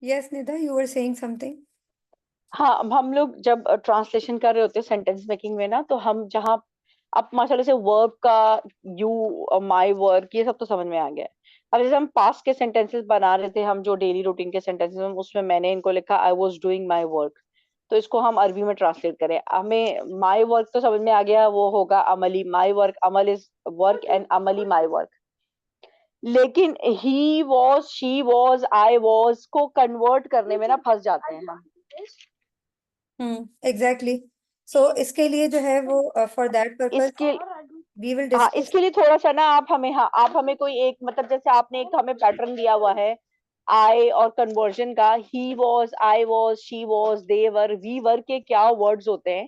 Yes, Nida, you were saying something. हाँ, अब हम लोग जब ट्रांसलेशन कर रहे होते हैं सेंटेंस मेकिंग में ना, तो हम जहाँ अब माशाल्लाह से वर्ब का यू माई वर्क ये सब तो समझ में आ गया है। अब जैसे हम पास्ट के सेंटेंसेस बना रहे थे, हम जो डेली रूटीन के सेंटेंसेस, उसमें मैंने इनको लिखा I was doing my work. तो इसको हम अरबी में ट्रांसलेट करें, हमें माई वर्क तो समझ में आ गया, वो होगा अमली my work, Amal is work and अमली माई वर्क। लेकिन he was, she was, I was को कन्वर्ट करने में ना फंस जाते हैं हम। एग्जैक्टली। सो इसके लिए जो है वो फॉर दैट पर्पस इसके वी विल हाँ, डिस्कस। इसके लिए थोड़ा सा ना आप हमें, हाँ आप हमें कोई एक, मतलब जैसे आपने एक हमें पैटर्न दिया हुआ है आई और कन्वर्जन का, he was, I was, she was, they were, we were के क्या वर्ड्स होते हैं,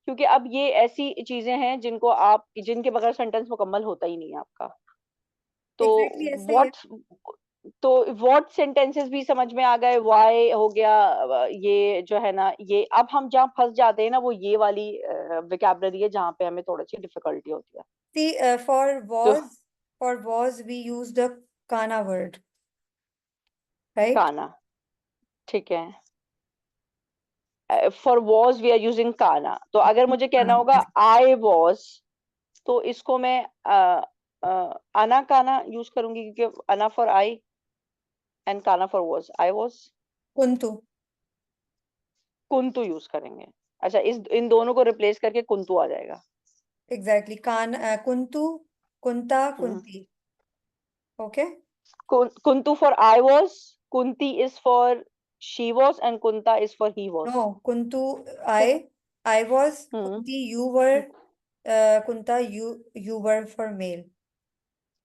क्योंकि अब ये ऐसी चीजें हैं जिनको आप, जिनके बगैर सेंटेंस मुकम्मल होता ही नहीं है आपका। तो एग्जैक्टली ऐसे ही है। व्हाट, तो व्हाट सेंटेंसेस भी समझ में आ गए, वाई हो गया, ये जो है ना, ये अब हम जहाँ फंस जाते हैं ना, वो ये वाली विकेबलरी है जहाँ पे हमें थोड़ी सी डिफिकल्टी होती है। See, तो for was we use the kana word, right? काना, ठीक है, for was we are using काना। तो अगर मुझे कहना होगा Yes. आई वॉज, तो इसको मैं अना काना यूज करूंगी, क्योंकि अना फॉर आई एंड काना for was, I was. Kuntu. कुंतु use करेंगे। अच्छा, इस इन दोनों को रिप्लेस करके कुंतु आ जाएगा। Exactly. Kuntu, kunta, hmm. kunti. Okay? Kuntu for I was, Kunti is for she was, and Kunta is for he was. No, kuntu, तो I was, hmm, kunti, you were, kunta, you were for male.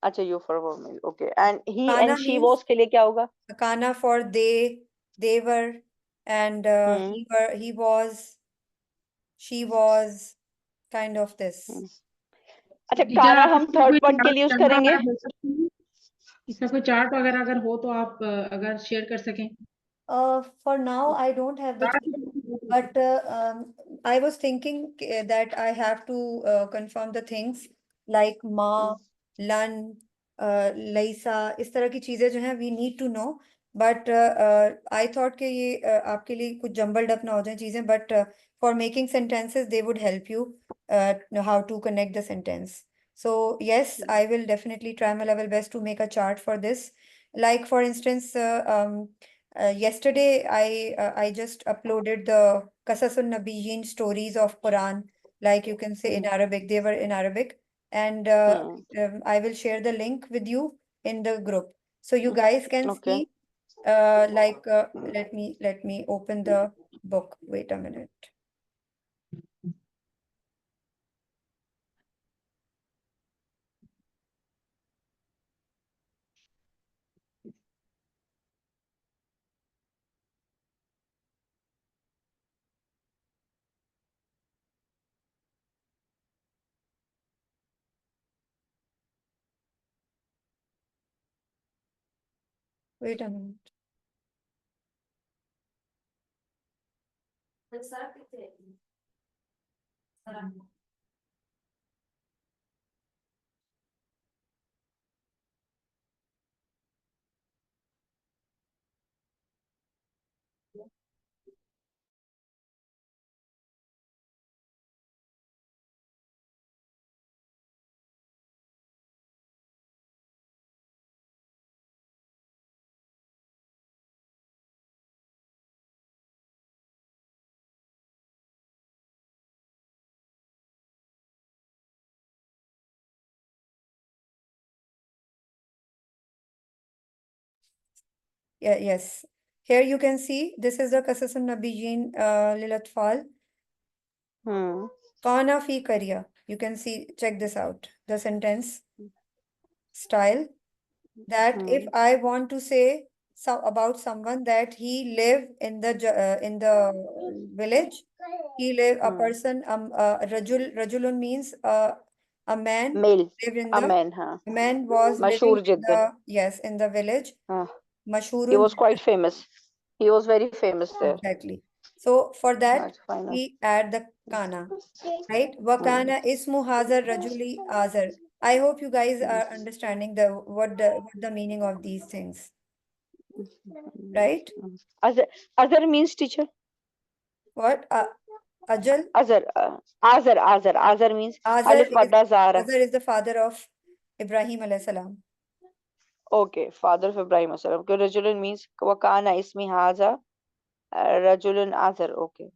अच्छा, you for woman, okay, and he Kana and she means was के लिए क्या होगा? kana for they were, and hmm, he was, she was, kind of this. हम्म। अच्छा, teacher काना आप हम इसका थर्ड कोई पॉइंट के चार्ट लिए यूज वगैरह करेंगे। अगर दे सकते हैं, इसका कोई चार्ट वगैरह अगर हो तो आप अगर शेयर कर सकें। For now, I don't have the chart, but I was thinking that I have to confirm the things like ma, lan, laisa, इस तरह की चीजें जो हैं we need to know. But I thought कि ये आपके लिए कुछ jumbled up ना हो जाए चीजें, but for making sentences they would help you know how to connect the sentence. So yes, I will definitely try my level best to make a chart for this. Like for instance, yesterday I just uploaded the Qasasun Nabiyyin stories of Quran, like you can say in Arabic. They were in Arabic, and I will share the link with you in the group, so you guys can okay, see. Let me open the book. Wait a minute. Wait a minute. Yeah, yes. Here you can see this is the Qasasun Nabiyyin lil Atfal. Kana fi kariya. You can see, check this out. The sentence style, that if I want to say about someone that he live in the village, he live a person, rajulun means a man male, lived in the, अमेन, हाँ, a man was living मशहूर in जिद्दन, the, yes, in the village. हाँ, he Mashhurun was quite jiddan. famous, he was very famous there. Exactly. So for that, That's fine. we add the kana, right? Wakana ismu hazar rajuli azar. I hope you guys are understanding the what the meaning of these things. right? Azar means teacher. What? Ajal? Azar means Azar alif is, madda zara. Azar is the father of Ibrahim alayhi salam. Okay, father of Ibrahim alayhi salam. Rajulun means wakana ismi haza. Rajulun Azar. Okay.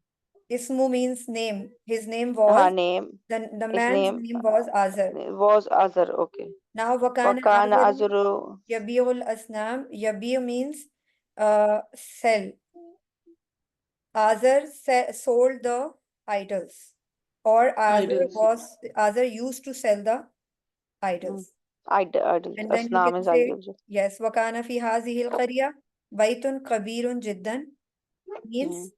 Ismu means name. His name Ha, was, name. the His man's name name was Azar. was Azar. Okay. Now, Wakana Wakana Azar Azuru. Yabiul Asnam. Yabiu means sell. Azar sold the idols. Or Idols. Azar used to sell the idols. Idol. And then you Asnam can is say, idols. yes, Wakana fi hazihi al-qarya baytun kabirun jiddan means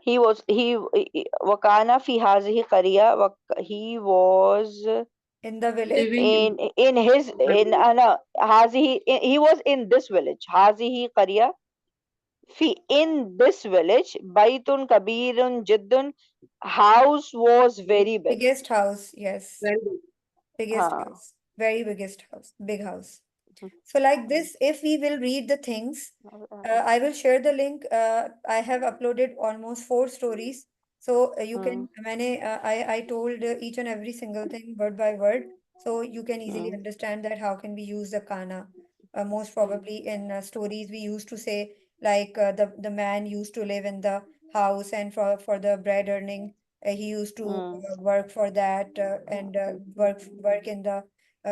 He Wakana fi hazihi qariya. He was in the village. Living in his in no, hazihi. He was in this village. Hazihi qariya. In this village, Baitun Kabirun Jiddun, house was very big. Biggest house, yes. very big. Biggest हाँ. house. Very biggest house. Big house. So like this, if we will read the things, I will share the link. I have uploaded almost 4 stories. So you can, I told each and every single thing word by word. So you can easily understand that how can we use the kana. Most probably in stories we used to say like the man used to live in the house and for the bread earning, he used to work for that and work in the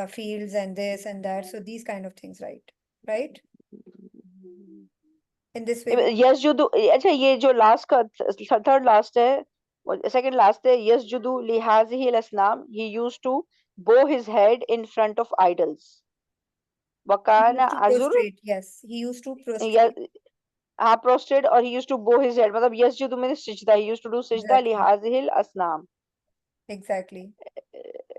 fields and this and that. So these kind of things, right? Right? In this way, yes जुदू. अच्छा, ये जो last का third last है, second last है, yes जुदू लिहाजिही अलस्नाम, he used to bow his head in front of idols. he वकाना used to अजुर. prostrate. Yes, he used to prostrate. हाँ, prostrate, और he used to bow his head, मतलब yes जुदू में सिजदा, he used to do सिजदा Exactly. लिहाजिही अलस्नाम. Exactly.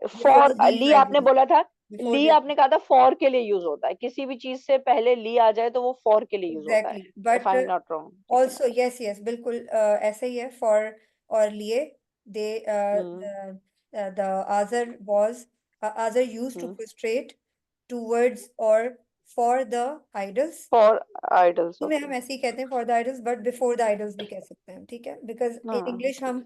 For Before these ली आपने idols. बोला था, Before Lee this. आपने कहा था फॉर के लिए यूज होता है, किसी भी चीज से पहले ली आ जाए तो वो फॉर के लिए यूज होता है, Exactly. If But I am not wrong. ठीक है. also, yes, yes, बिल्कुल ऐसे ही है for और लिए they the Azar was Azar used to prostrate towards or for the idols. For idols. में ओके. हम ऐसे ही कहते हैं for the idols, but before the idols भी कह सकते हैं, ठीक है? Because in English हम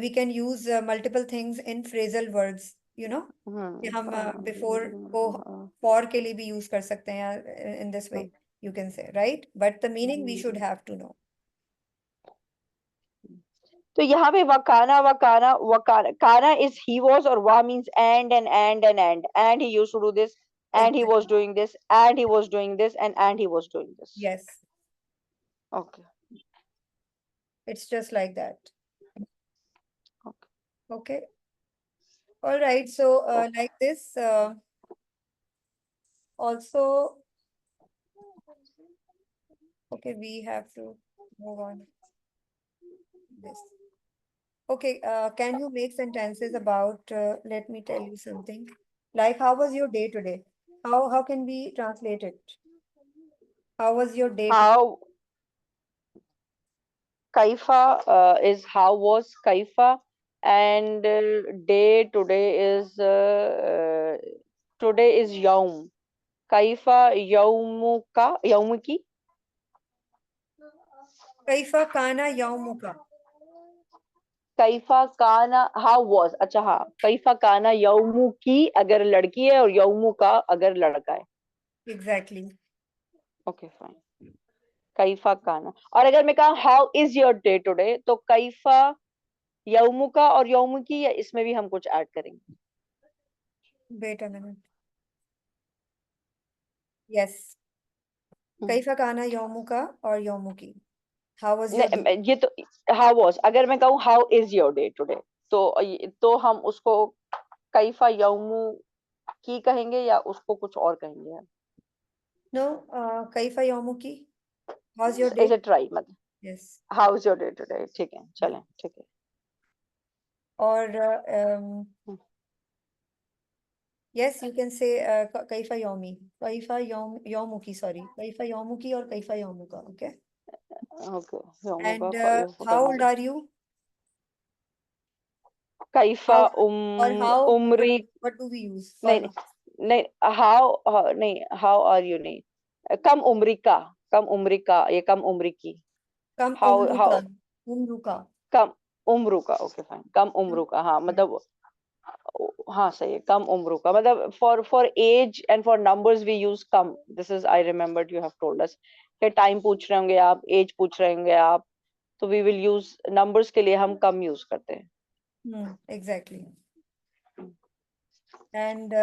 we can use multiple things in phrasal words, you know? कि हम before को for के लिए भी use कर सकते हैं या in this way you can say, right? But the meaning we should have to know. तो यहाँ पे वकाना वकाना वकाना, काना इज ही वाज, और वा means and he used to do this, and he was Exactly. doing this, and he was doing this, and he was doing this. Yes, Okay. it's just like that. Okay. Okay. All right. So Okay. like this also, okay, we have to move on this. Okay, can you make sentences about, let me tell you something. Like, how was your day today? How can we translate it? How was your day today? How Kaifa is how was Kaifa, and day today is Yaum. Kaifa Yaumuka Yaumuki. Kaifa kana yaumuka. कैफा काना how was. अच्छा, हाँ, कैफा काना यौमु की अगर लड़की है, और यौमु का अगर लड़का है. Exactly. Okay, fine. कैफा काना. और अगर मैं कहा how is your day today, तो कैफा यौमु का और यौमु की, या इसमें भी हम कुछ ऐड करेंगे? Wait a minute. Yes. Kaifa kana yaumuka और yaumuki. How was your day? ये तो हाउ वाज. अगर मैं कहूँ how is your day today, तो हम उसको कैफा यौमु की कहेंगे, या उसको कुछ और कहेंगे? No, kaifa yaumuki. How's your is day? It right? मतलब Yes. How is your day today. ठीक है, चलें, ठीक है. Or yes, you can say kaifa yaumi. Kaifa yaumuki, sorry. Kaifa yaumuki or kaifa yaumuka, okay? Okay. यौमु And का how old are you? कैफा How or how उम्री. what do we use for नहीं now? नहीं, नहीं, नहीं, how are you नहीं. कम उम्री का, कम उम्री का, ये कम उम्री की। कम how उम्र how का, उम्र का। कम उम्र का, ओके फाइन, कम उम्र का, हाँ मतलब हाँ सही है, कम उम्र का मतलब for age and for numbers we use कम। This is I remembered you have told us कि टाइम पूछ रहे होंगे आप, एज पूछ रहे होंगे आप, तो वी विल यूज नंबर्स के लिए हम कम यूज करते हैं। Exactly. And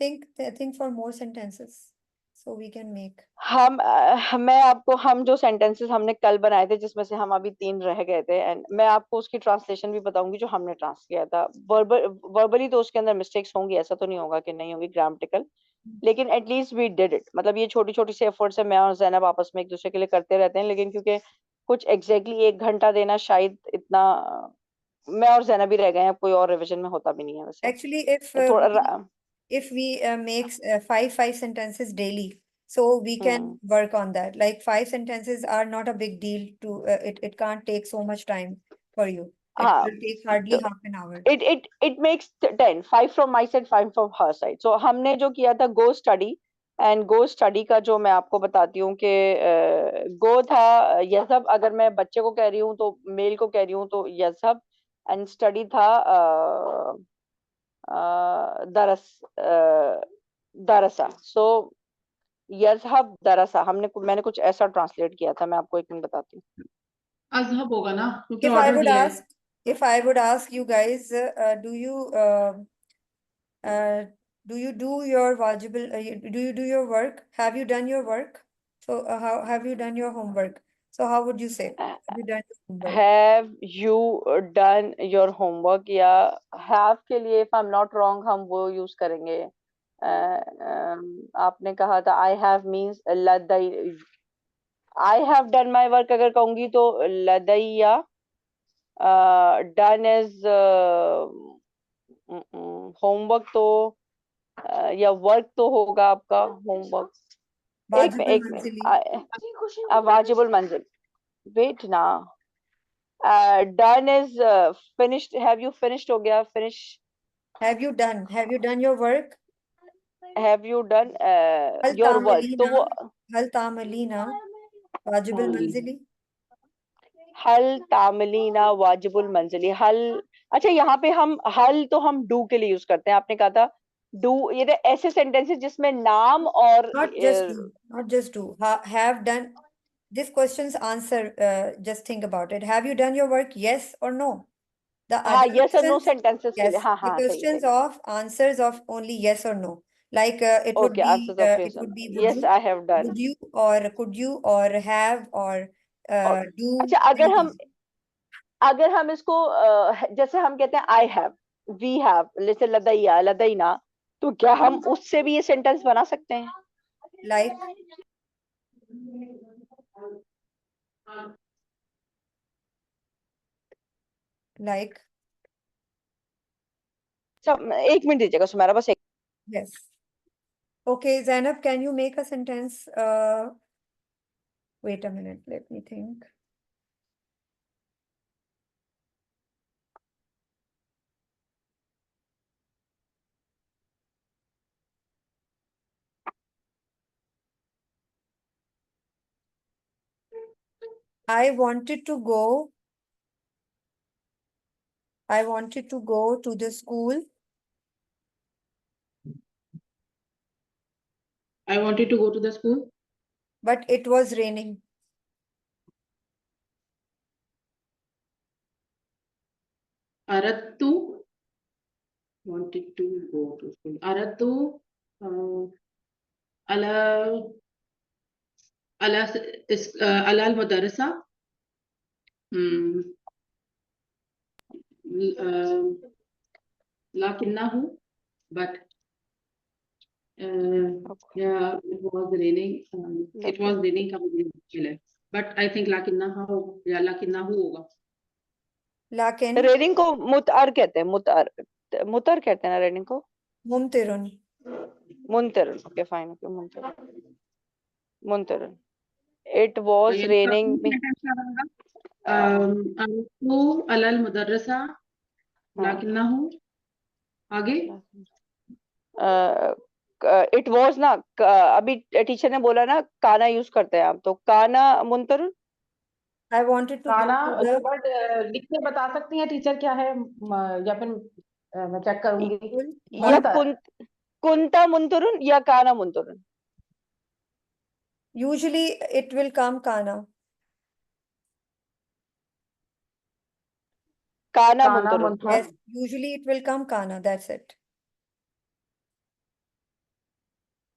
think for more sentences so we can make. मैं आपको, हम जो सेंटेंसेस हमने कल बनाए थे जिसमें से हम अभी 3 रह गए थे, एंड मैं आपको उसकी ट्रांसलेशन भी बताऊंगी जो हमने ट्रांस किया था। वर्बली तो उसके अंदर मिस्टेक्स होंगी, ऐसा तो नहीं होगा कि नहीं होगी ग्रामेटिकल, लेकिन एटलीस्ट वी डिड इट। मतलब ये छोटी छोटी सी एफर्ट्स है, मैं और जैनब आपस में एक दूसरे के लिए करते रहते हैं, लेकिन क्योंकि कुछ एग्जैक्टली 1 घंटा देना शायद इतना, मैं और जैनब भी रह गए हैं, कोई और रिवीजन में होता भी नहीं है वैसे। Actually, थोड़ा if we make five sentences daily, so we can work on that. Like 5 sentences are not a big deal to it can't take so much time for you. It हाँ, will take hardly half an hour. it makes 10, 5 from my side, 5 from her side. So हमने जो किया था गो study, and go study का जो मैं आपको बताती हूँ कि गो था यजहब, अगर मैं बच्चे को कह रही हूँ तो मेल को कह रही हूँ तो यजहब, एंड स्टडी था दरस दरसा। सो यजहब दरसा मैंने कुछ ऐसा ट्रांसलेट किया था, मैं आपको एक मिनट बताती हूँ। अजहब होगा ना, क्योंकि If I ऑर्डर would दिया है। ask, if I would ask you guys, do you uh, do your wajibul, do you do your work? Have you done your work? So how have you done your homework? So how would you say? Have you done your homework? Have you done your homework? या have के लिए if I'm not wrong हम वो use करेंगे। आपने कहा था I have means लदई, I have done my work अगर कहूंगी तो लदैया, done is होमवर्क तो या वर्क तो होगा आपका होमवर्क। Wajibul एक manzili. मिनट, वाजिबुल मंजिल, वेट ना, done is finished, have you finished हो गया, finish, Have you done your work? have you done Hal your work, तो वो tamalina wajibul manzili. हल तामलीना वाजिबुल मंजिली, हल, अच्छा यहाँ पे हम हल तो हम डू के लिए यूज करते हैं, आपने कहा था डू, ये तो ऐसे सेंटेंसेस जिसमें नाम और Not just do. Have done. This question's answer, just think about it. Have you done your work? Yes or no? The हाँ, other यस और नो questions, सेंटेंसेस के लिए, yes. हाँ The हाँ सही questions सही, of answers of only yes or no. Like okay, answers of it reason, would be yes I have done. would you or could you or have or do अच्छा anything. अगर हम इसको जैसे हम कहते हैं आई हैव, वी हैव, जैसे लदैया लदैना, तो क्या हम उससे भी ये सेंटेंस बना सकते हैं? Like सब एक मिनट दीजिएगा सुमेरा, बस एक। yes. Okay, Zainab, can you make a sentence? Wait a minute, let me think. I wanted to go to the school, I wanted to go to the school, but it was raining. aradtu, wanted to go to school, aradtu ala ala ala al-madrasa, lakinnahu, but yeah, it was raining, it was raining का मुझे मुश्किल है, but I think lakinnahu या lakinnahu होगा। Lakin raining को मुतअर कहते हैं, मुतअर, मुतअर कहते हैं ना रेनिंग को, mumtirun. मुनतरन, ओके फाइन, ओके मुनतरन, मुनतरन, इट वाज यानी रेनिंग, sentence क्या बनेगा? अरदतु ala al-madrasa lakinnahu, आगे इट वाज ना, अभी टीचर ने बोला ना काना यूज करते हैं हम, तो काना मुंतरुन। I wanted to go काना to the वर्ड लिख के बता सकती हैं टीचर क्या है, या फिर मैं चेक करूंगी। school. या मुंतर, कुंता मुंतरुन या काना मुंतरुन। Usually it will come kana. काना काना मुंतरुन। मुंतर। Yes, usually it will come kana. That's it.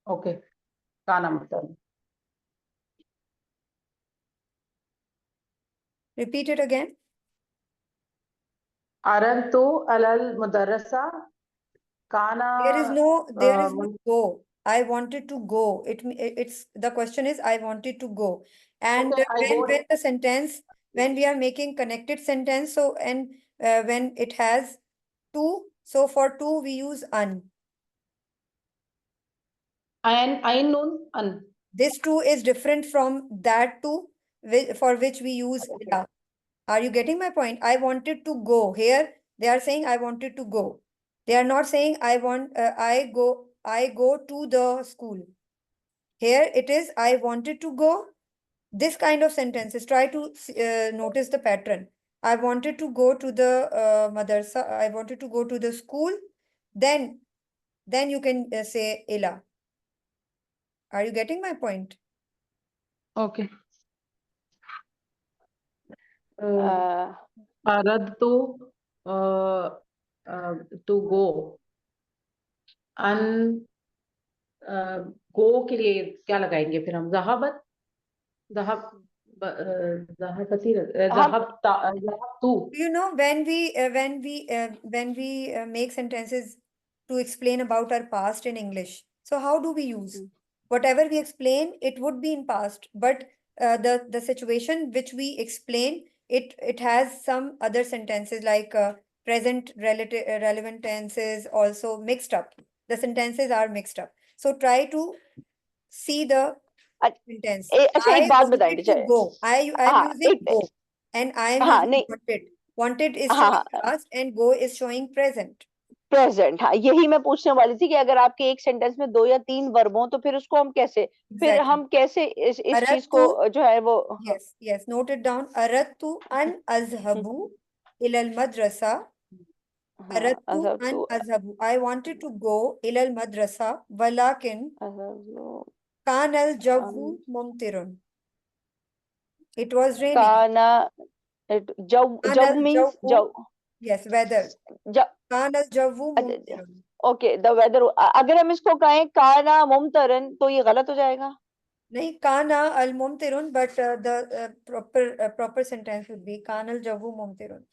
Okay, काना मुंतर। Repeat it again. अरदतु अलल मुदर्रसा काना There is no go. I wanted to go. It's the question is I wanted to go. And Okay, I go. when the sentence, when we are making connected sentence, so and when it has to, so for to we use an. Ain nun an. This to is different from that to for which we use ila. Are you getting my point? I wanted to go. Here they are saying I wanted to go. They are not saying I go to the school. Here it is I wanted to go. This kind of sentences, try to notice the pattern. I wanted to go to the madrasa. I wanted to go to the school. Then you can say ila. Are you getting my point? Okay. A, अरदतु to go. अन गो के लिए क्या लगाएंगे फिर हम? ज़हाबत, ज़हाब, ज़हाबती, ज़हाबतु। You know, when we make sentences to explain about our past in English, so how do we use? Whatever we explain, it would be in past, but the situation which we explain, it has some other sentences like present relative relevant tenses also mixed up. The sentences are mixed up. So try to see the sentence. अच्छा एक I बात बताइए wanted to teacher. go. I am हाँ using एक, go. And I am हाँ using नहीं, wanted. Wanted is हाँ showing हाँ past and go is showing present. Present, हाँ यही मैं पूछने वाली थी कि अगर आपके एक सेंटेंस में 2 या 3 वर्ब हो तो फिर उसको हम कैसे, फिर Exactly. हम कैसे इस चीज Aradtu, को जो है वो, हाँ, yes, note it down. Aradtu an azhabu ilal madrasa. हाँ Aradtu अजहब an तो, azhabu. I wanted to go ilal madrasa. Walakin अजहब kan al jawu mumtirun. It was raining. काना, जव, Kan जव al मीन्स jawu, जव, yes, weather. जव, Kan al jawu mumtirun. Okay the weather, अगर हम इसको कहें काना मुमतरन तो ये गलत हो जाएगा। नहीं, काना अल मुमतिरुन, but the proper sentence would be कान अल जव्वु मुमतिरुन.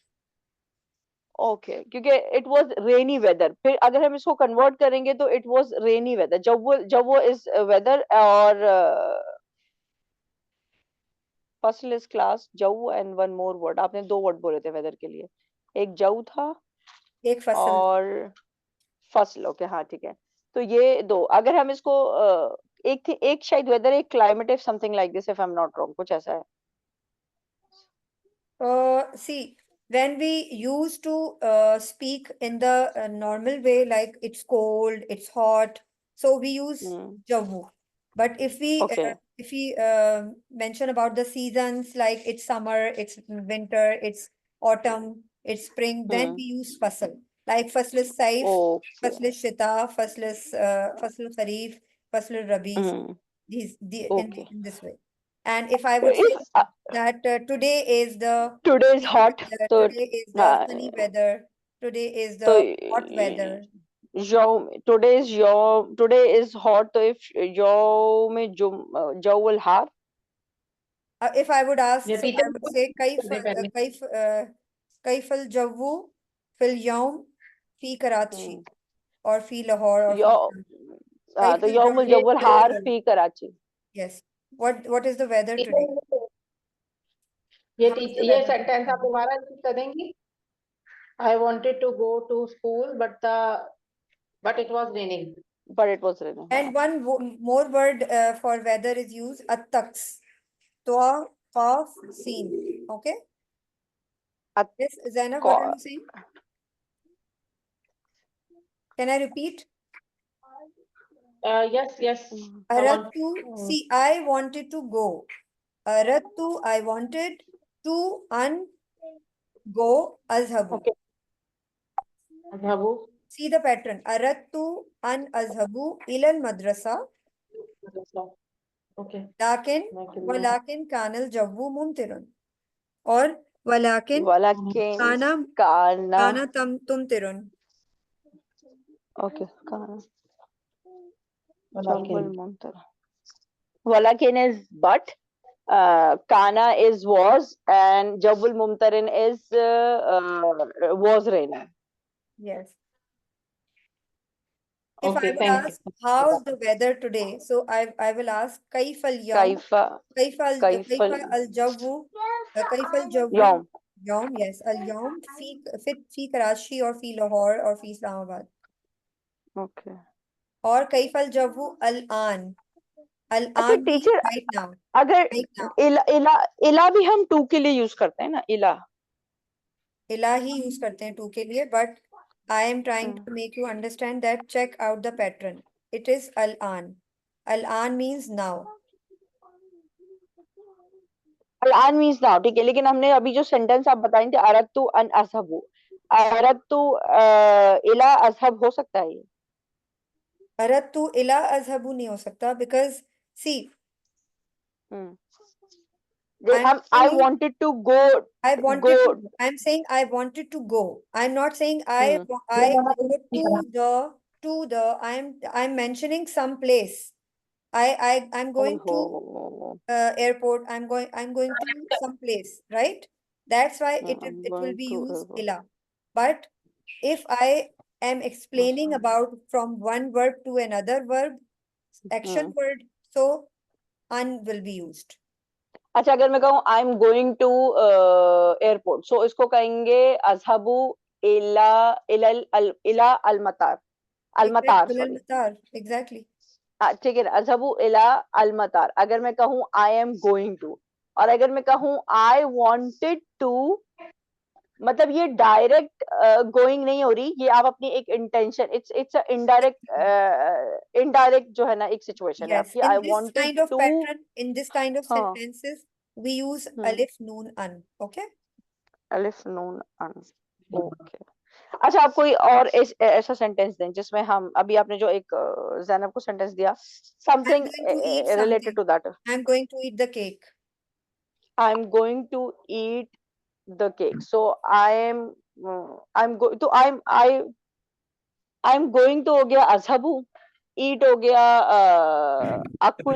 ओके क्योंकि इट वाज रेनी वेदर, फिर अगर हम इसको कन्वर्ट करेंगे तो इट वाज रेनी वेदर, जव इज वेदर, और फसल इज क्लास, जव एंड वन मोर वर्ड, आपने 2 वर्ड बोले थे वेदर के लिए, एक जव था एक फसल. और फसल। ओके हाँ ठीक है, तो ये 2, अगर हम इसको एक थी, एक शायद वेदर, एक climate, if something like this, if I am not wrong, कुछ ऐसा है। See, when we used to speak in the normal way, like it's cold, it's hot, so we use javvu. But Okay. if we mention about the seasons, like it's summer, it's winter, it's autumn, it's spring, then we use fasal. Like fasl is saif, Okay. fasl is shita, fasl kharif, fasl rabi. Okay. In this way. And if I So would say if that today is the today is rainy hot, weather, so today is the sunny weather, today is तो the hot weather. today is hot, तो if यौम जो will have, If I would ask, so Repeat I would say كيف الجو في اليوم في كراتشي or في لاهور or यो, في हाँ كيف तो यौम الجو जो will في have الغد. फी Karachi. Yes. What is the weather today? ये How is the ये weather सेंटेंस आप today? दोबारा रिपीट करेंगी? I wanted to go to school, but it was raining. But it was raining. And one more word for weather is used, at-taqs. Twa, qaf, seen. Okay? Yes, Zainab, what are you saying? Can I repeat? Yes. Come on. Aradtu, see, I wanted to go. Aradtu, I wanted to go. Azhabu. Okay. Adhabu. See the pattern. Aradtu an azhabu ilal madrasa. Okay. Lakin, walakin kanal jawwu mumtirun. Or walakin Walakin kana kana. tumtirun. Okay. Kana. Walakin. Jawwal mumtara. Walakin is but. Kana is was, and Jawwal mumtarin is was raining. Yes. If I Okay, will thank ask you. how's the weather today, so I will ask kaifal yawm, Kaifa. kaifal Kaifal. al jawwu, kaifal jawwu Yawm. yawm, yes, al yawm fi Karachi or fi Lahore or fi Islamabad, Okay. or kaifal jawwu al an. Al अच्छा an means teacher, right now, अगर right now. इला इला इला भी हम to के लिए use करते हैं ना, इला. इला ही यूज करते हैं टू के लिए, but I am trying to make you understand that check out the pattern. It is अल आन मीन्स नाउ. अलान मीन्स नाउ, ठीक है, लेकिन हमने अभी जो सेंटेंस आप बताए थे, अरदतु अन अज़हबु, अरदतु इला अज़हब हो सकता है ये? अरदतु इला अज़हबु नहीं हो सकता, because see I'm I saying wanted to go. I go. wanted to, I'm saying I wanted to go. I'm not saying I go to the, I'm mentioning some place. I'm going to ओहो, airport. I'm going to some place, right? That's why I'm it will going be to used ila. But if I am explaining about from one verb to another verb, action word, so un will be used. अच्छा, अगर मैं कहूँ I am going to airport, so इसको कहेंगे अज़हबु इला इला अलमतार, अलमतार, Ilal सॉरी. matar, exactly. ठीक है ना, अज़हबु इला अलमतार. अगर मैं कहूँ आई एम गोइंग टू, और अगर मैं कहूँ आई वांटेड टू, मतलब ये डायरेक्ट गोइंग नहीं हो रही, ये आप अपनी एक इंटेंशन, इट्स अ इनडायरेक्ट जो है ना, एक सिचुएशन है Yes, आपकी. I in this wanted kind of to. pattern, in this kind of हाँ. sentences, we use hmm. alif, noon, an. Okay? अलिफ नून अन. ओके. अच्छा, आप कोई और ऐसा सेंटेंस दें जिसमें हम, अभी आपने जो एक ज़ैनब को सेंटेंस दिया, I'm something going to eat related something. To that. I'm going to eat the cake. I am going to eat the cake, so I am go to I am going तो हो गया अज़हबु, ईट हो गया अकुल,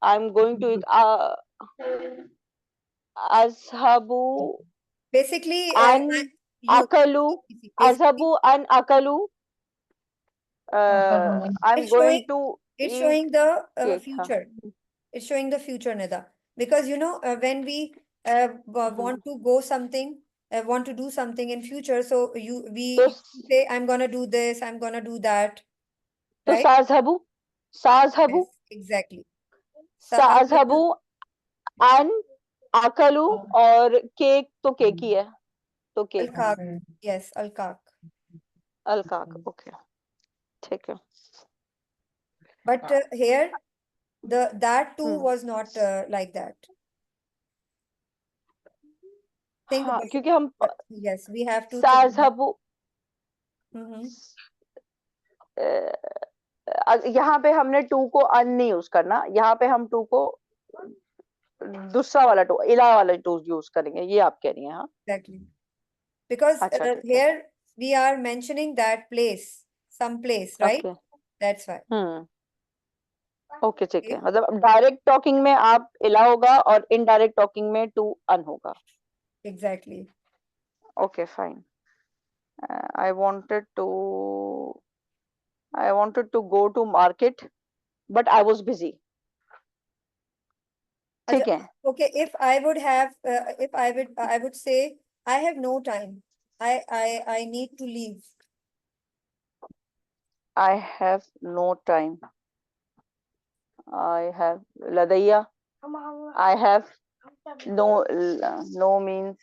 I am going to eat अज़हबु Basically, अन you अकलु, basically अज़हबु अन अकलु, I am it's going showing to it's eat showing the cake. हाँ. future. It's showing the future, Nida. Because you know, when we want to go something, want to do something in future, so तो we say, I'm gonna do this, I'm gonna do that, तो right? साज़हबु, साज़हबु, Yes, exactly. साज़हबु अन अकलु, और cake तो cake ही है, तो cake. Al-Kak. Yes, Al-Kak. अलकाक. Okay, ठीक है. But here, that too was not like that. Think हाँ, about क्योंकि हम it. Yes, we have to think about. साज़हबु, यहाँ पे हमने टू को अन नहीं यूज करना, यहाँ पे हम टू को दूसरा वाला टू, इला वाला टू यूज करेंगे, ये आप कह रही हैं. हाँ. Exactly. Because अच्छा, ठीक है. here we are mentioning that place, some place, right? Okay. That's why. Okay, ठीक है. Okay. मतलब डायरेक्ट टॉकिंग में आप इला होगा और इनडायरेक्ट टॉकिंग में टू अन होगा. Exactly. Okay, fine. I wanted to go to market, but I was busy. ठीक है. Okay, if I would have, if I would say, I have no time. I need to leave. I have no time. I have ladayya. I have no means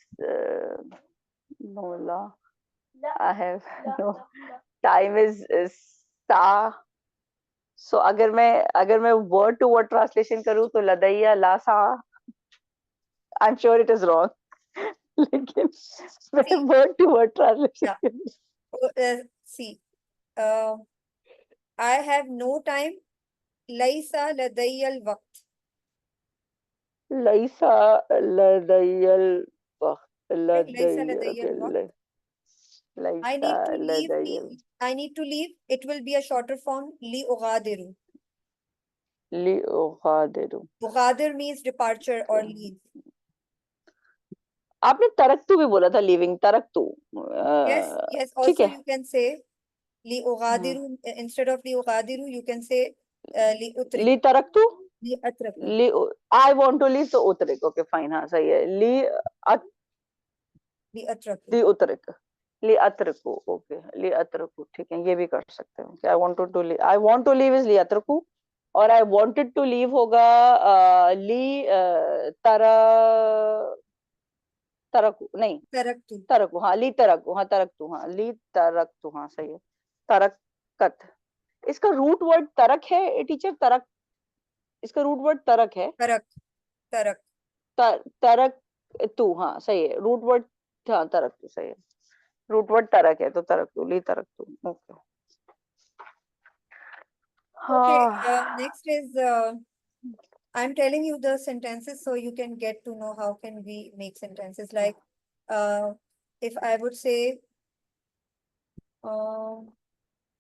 no la. I have no time is sa. सो अगर मैं word to word translation करूँ तो लदैया लासा, I am sure it is wrong लेकिन मैं See, word to word translation yeah. करूँ. See, I have no time. Laisa ladayya al-waqt. लैसा लदैयल वक्त Laisa लदैय ladayya okay, al-waqt. I लैसा need to leave. लदैयल I need to leave. It will be a shorter form. Li ughadiru. li उगादिरु. Ughadir means departure or leave. आपने तरक्तु भी बोला था, living तरक्तु. Yes, yes. ठीक Also, है. you can say li ughadiru instead of li ughadiru. You can say li utrik. ली तरक्तु, Li atraku. ली I want to leave तो उतरिक. ओके फाइन, हाँ सही है. Li atraku. ली उतरिक, ली अत्रकु. ओके ली अत्रकु, ठीक है, ये भी कर सकते हैं. I want to leave is ली अत्रकु, और आई वांटेड टू लीव होगा ली तरा तरकु नहीं, Taraktu. तरकु. हाँ ली तरकु, हाँ तरकतु, हाँ ली तरकतु, हाँ सही है. तरकत. इसका रूट वर्ड तरक है टीचर. तरक, इसका रूट वर्ड तरक है. Tarak. Tarak. तरक तू, हाँ सही है. रूट वर्ड, हाँ तरक तू सही है. रूट वर्ड तरक है तो तरक तू, ली तरक तू. ओके. Okay, हाँ. next is I'm telling you the sentences so you can get to know how can we make sentences. Like if I would say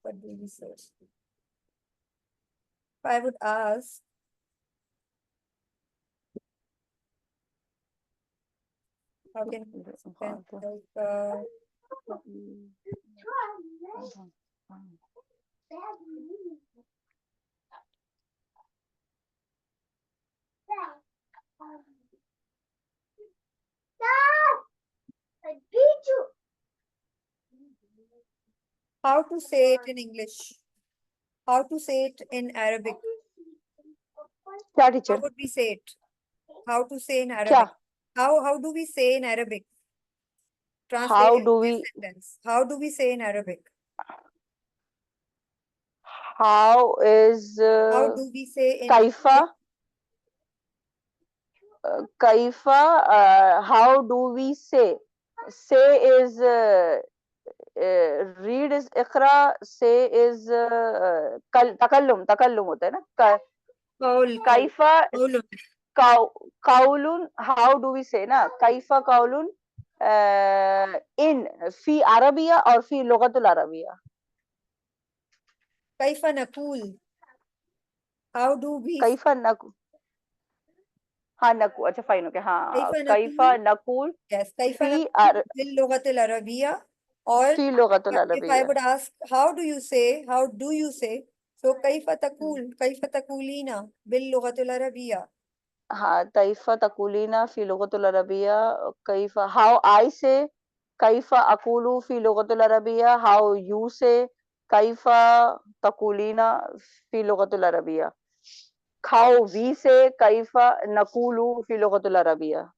what do we say? If I would ask how can we make sentence like how to say it in English, how to say it in Arabic. क्या How teacher? would we say it? How to say in क्या? Arabic? How do we say in Arabic? How Translate do this we? sentence. How do we say in Arabic? How is How do we say in kaifa? Kaifa. How do we say? Say is read is इकरा. Say is takallum. Takallum होता है ना. Qaul, Kaifa qaulun. kaulun. How do we say ना? Kaifa kaulun in fi Arabiya और fi लुगतुल अरबिया. Kaifa naqul. How do we कैफा नकू. हाँ नकू, अच्छा फाइन ओके. हाँ Kaifa कैफा naqul? नकूल Yes, kaifa फी naqul bil lughatil arabiyya. Or फी लुगतुल if I अरबिया. would ask, how do you say? How do you say? So kaifa taqul? Kaifa taqulina bil lughatil arabiyya. हाँ कैफा तकुलीना फी लुगतुल Arabia. कैफा हाउ आई से. कैफा अकूलू फी लुगतुल अरबिया. हाउ यू से. कैफा तकुलीना फी लुगतुल अरबिया. हाउ वी से. कैफा नकूलू फी लुगतुल Arabia.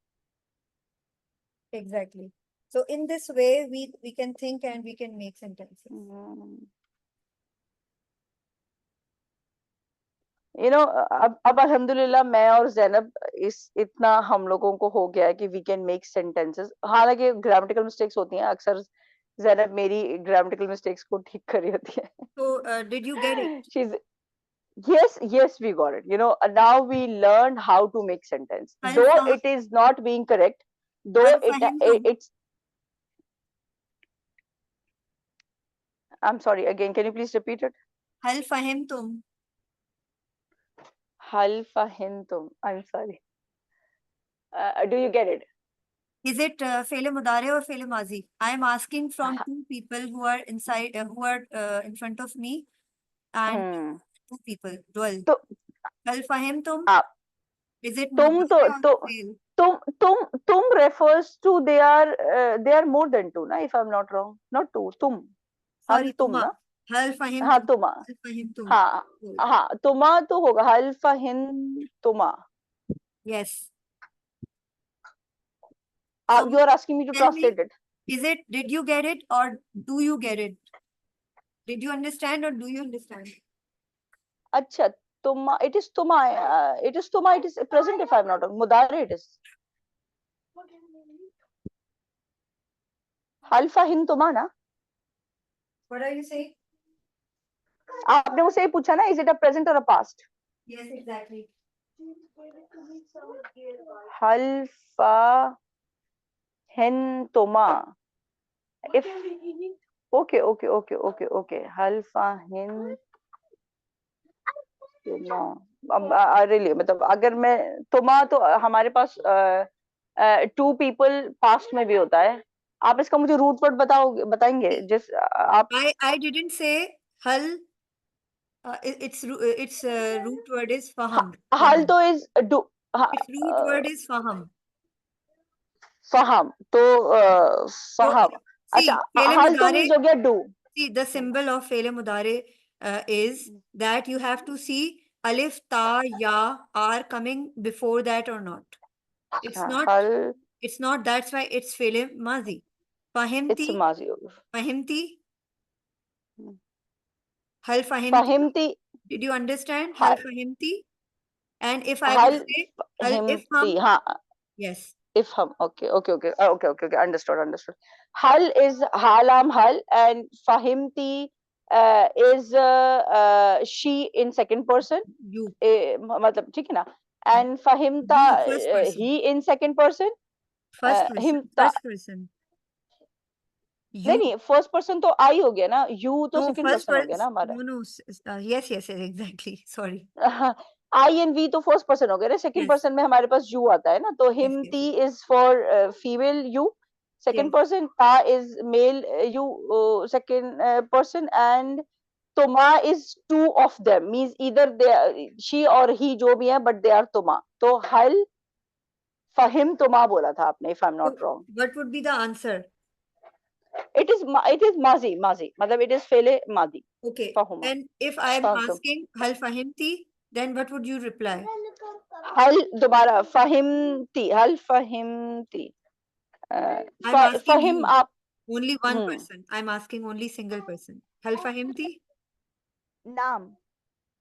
Exactly. So in this way, we can think and we can make sentences. अब अल्हम्दुलिल्लाह मैं और जैनब इतना हम लोगों को हो गया है कि वी कैन मेक सेंटेंसेस. हालांकि ग्रामेटिकल मिस्टेक्स होती हैं अक्सर. जैनब मेरी ग्रामेटिकल मिस्टेक्स को ठीक कर रही होती है. So did you get it? She's yes, we got it. Now we learned how to make sentence. Hal Though fa- it is not being correct, though Hal fahimtum? it's. I'm sorry. Again, can you please repeat it? Hal fahimtum? Hal fahimtum. I'm sorry. Do you get it? Is it fe'l mudari or fe'l mazi? I am asking from two people who are inside, who are in front of me, and two people. Dual. तो Hal fahimtum? आप Is it तुम mudari तो or fe'l? तुम refers to they are more than two ना, if I'm not wrong. Not two, तुम. Sorry, हाँ तुम tuma. ना. Hal हाँ fahimtum? तुमा. Hal fahimtum? हाँ Dual. हाँ तुमा तो होगा. हल फहिम तुमा. Yes. You So are asking me to tell me, translate it. did you get it or do you get it? Did you understand or do you understand? अच्छा, tuma, it is tuma, it is tuma, it is present if I'm not wrong. Mudare it is. हल फाहिम तुमा ना? What are you saying? आपने मुझसे ये पूछा ना, is it a present or a past? Yes, exactly. हल फाहिम तुमा. If okay. हल फाहिम तुमा. Really, मतलब अगर मैं तुमा तो हमारे पास टू पीपल पास्ट में भी होता है. आप इसका मुझे रूट वर्ड बताएंगे जिस आप. I didn't say hal. Its root word is faham. हल तो is do. Its root word is faham. फहम तो So फहम. अच्छा, see, फेले हल तो मुदारे. मीन्स हो गया do. See, the symbol of fe'le mudare is that you have to see alif, ta, ya are coming before that or not. It's not. हल It's not. That's why it's fe'le mazi. It's Fahimti, माजी. fahimti, hal fahimti. फहिमती. Did you understand? Hal हल fahimti. And if I would हल say hal if फहिमती. hum, हाँ, yes. if hum. Okay. Understood. Hal is halam hal, and fahimti is she in second person. You. मतलब ठीक है ना. And fahimta You, first person. he in second person. First person. himta. First person. नहीं You. First person तो आई हो गया ना. You तो No, सेकंड first पर्सन हो गया person. ना हमारा. No. Yes, exactly. Sorry. I and we तो फर्स्ट पर्सन हो गया ना. Second Yes. पर्सन में हमारे पास यू आता है ना. तो हिम Yes. टी is for female you. Second Yes. Person ता is male you second person. And तुमा is two of them. Means either they she और ही जो भी है, बट दे आर तुमा. तो हल फहिम तुमा बोला था आपने, if I am So, not wrong. what would be the answer? it is माजी. मतलब it is फेले मादी. Okay. फहुमा. And if I am फहुम. asking hal fahimti, then what would you reply? हल दोबारा फहिमती. हल फहिमती. I'm asking फहिम you. आप. Only one person. I'm asking only single person. Hal fahimti? नाम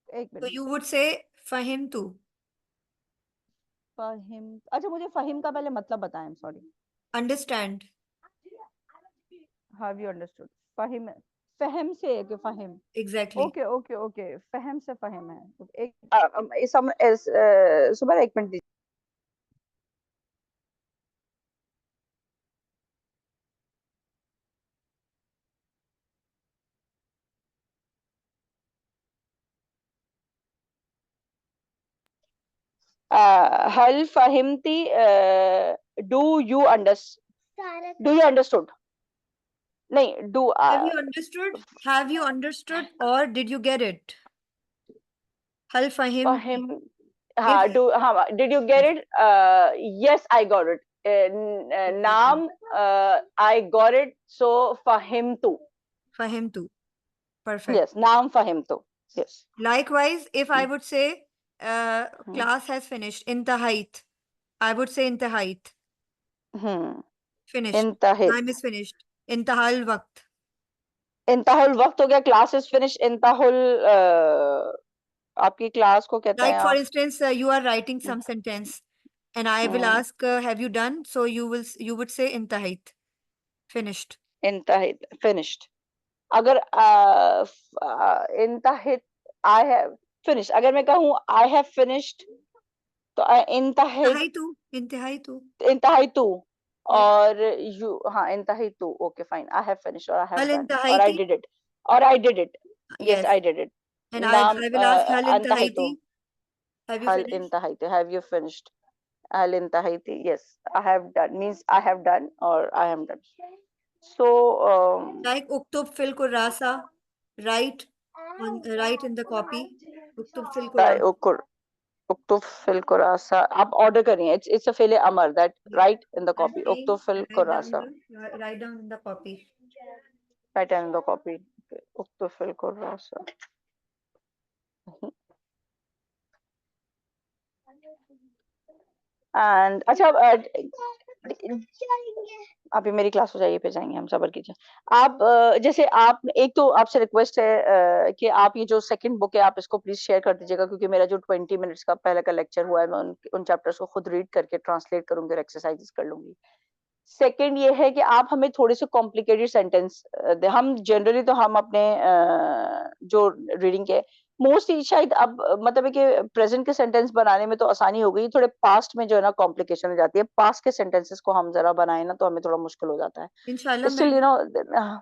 एक So minute. you would say fahimtu. फहिम. अच्छा, मुझे फहिम का पहले मतलब बताएं. I'm sorry. Understand. Have you understood? फहिम फहम से है कि फहिम. Exactly. ओके. फहम से फहिम है. एक सुबह एक मिनट. हल फहिमती. Do you understood. नहीं do. Have you understood? Have you understood or did you get it? Hal fahimti. फहिम. हाँ, If डू. हाँ, did you get it? Yes, I got it. नाम I got it. So fahimtu. fahimtu. Perfect. Yes, नाम fahimtu. Yes. Likewise, if I would say class has finished, intahait, I would say intahait. Finished. इंतहित. Time is finished. Intahal waqt. इंतहुल वक्त हो गया. Class is finish. इंतहुल आपकी class को कहते हैं Like for आप. instance, you are writing some sentence, and I will ask, "Have you done?" So you would say intahait. Finished. इंतहित finished. अगर इंतहित आई हैव फिनिश्ड. अगर मैं कहूँ आई हैव फिनिश्ड तो इंतहित. Intahaitu. इंतहितु. और यू. हाँ, इंतहितु. Okay fine. I have finished और आई हैव Hal डन और आई intahaiti? Did it. और I did it. Yes, Yes. I did it. And नाम I will ask hal अंतहितु. intahaiti? Have you हल finished? इंतहितु. Have you finished? हल इंतहिति. Yes, I have done means I have done और I am done. So Like uktub fil kurrasa, write in the copy. Uktub fil kurrasa. uktub fil kurasa. आप order करिए. It's a फेले अमर that write in the I'm copy. saying uktub fil kurasa. write down in the copy. Write down in the copy. uktub fil kurasa. And अच्छा अभी मेरी class हो जाइए, फिर जाएंगे हम, सब्र कीजिए आप। जैसे आप, एक तो आपसे रिक्वेस्ट है कि आप ये जो सेकंड बुक है आप इसको प्लीज शेयर कर दीजिएगा, क्योंकि मेरा जो 20 मिनट्स का पहले का लेक्चर हुआ है मैं उन चैप्टर्स को खुद रीड करके ट्रांसलेट करूंगी और एक्सरसाइजेस कर लूंगी। सेकंड ये है कि आप हमें थोड़े से कॉम्प्लिकेटेड सेंटेंस हम जनरली तो हम अपने जो रीडिंग के मोस्टली शायद अब मतलब है कि प्रेजेंट के सेंटेंस बनाने में तो आसानी हो गई, थोड़े पास्ट में जो है ना कॉम्प्लिकेशन हो जाती है। पास्ट के सेंटेंसेस को हम जरा बनाए ना तो हमें थोड़ा मुश्किल हो जाता है। इंशाल्लाह still you know,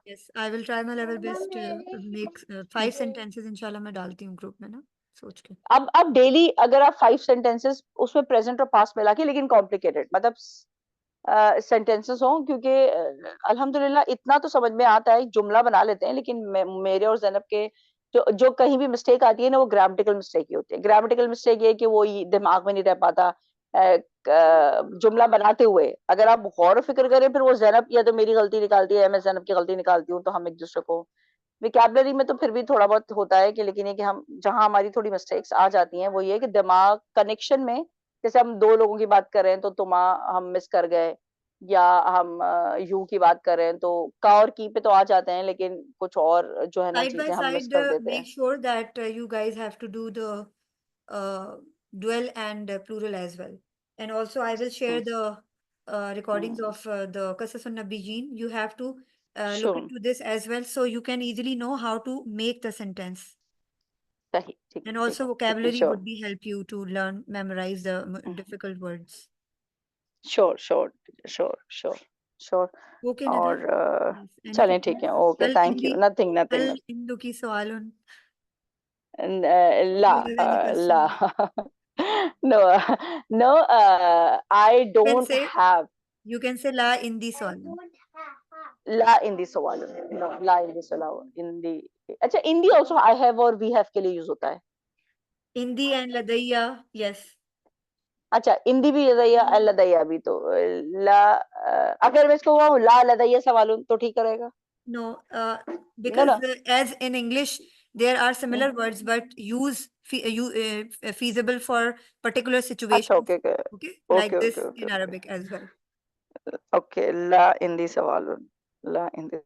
yes, I will try my level best to make 5 sentences इंशाल्लाह मैं डालती हूँ ग्रुप में ना, सोच के। अब डेली अगर आप 5 सेंटेंसेस उसमें प्रेजेंट और पास्ट मिला के, लेकिन कॉम्प्लिकेटेड मतलब सेंटेंसेस हों, क्योंकि अल्हम्दुलिल्लाह इतना तो समझ में आता है, जुमला बना लेते हैं, लेकिन मेरे और ज़ैनब के जो कहीं भी मिस्टेक आती है ना वो ग्रामेटिकल मिस्टेक ही होती है। ग्रामेटिकल मिस्टेक ये है कि वो दिमाग में नहीं रह पाता जुमला बनाते हुए। अगर आप गौर फिक्र करें फिर वो ज़ैनब या तो मेरी गलती निकालती है, मैं ज़ैनब की गलती निकालती हूँ, तो हम एक दूसरे को विकैबुलरी में तो फिर भी थोड़ा बहुत होता है कि, लेकिन ये कि हम जहां हमारी थोड़ी मिस्टेक्स आ जाती हैं वो ये है कि दिमाग कनेक्शन में, जैसे हम 2 लोगों की बात कर रहे हैं तो तुमा हम मिस कर गए, या हम यू की बात कर रहे हैं तो का और की पे तो आ जाते हैं, लेकिन कुछ और जो है ना Side by चीजें हम मिस side, कर देते make हैं। sure that you guys have to do the dual and plural as well. And also, I will share the recordings of the Qasasun Nabiyyin. You have to look Sure, into this as well, so you can easily know how to make the sentence. सही, ठीक And है, also, ठीक है, vocabulary sure, would be help you to learn, memorize the difficult words. Sure, sure, sure, sure, sure. Okay, Nida. और Yes. Anything चलें, ठीक है, else? Okay, thank you, nothing Hal nothing, Hindu ki sawalun. La, Do you have any la. questions? No, no, I You can don't say have la in the sawalun. la in the सवाल। No, la in the सवाल, in the, अच्छा in the also I have और we have के लिए use होता है। Indi and ladaiya, yes. अच्छा, इंदी भी लदैया, लदैया भी, तो ला, अगर मैं इसको कहूँ ला लदैया सवालुन तो ठीक रहेगा? No, No, because no, as in English, there are similar words, but use feasible for particular अच्छा, situations. Okay, okay, Okay, okay, like okay, this okay, in Arabic as well. Okay, ला in the सवालुन, ला in the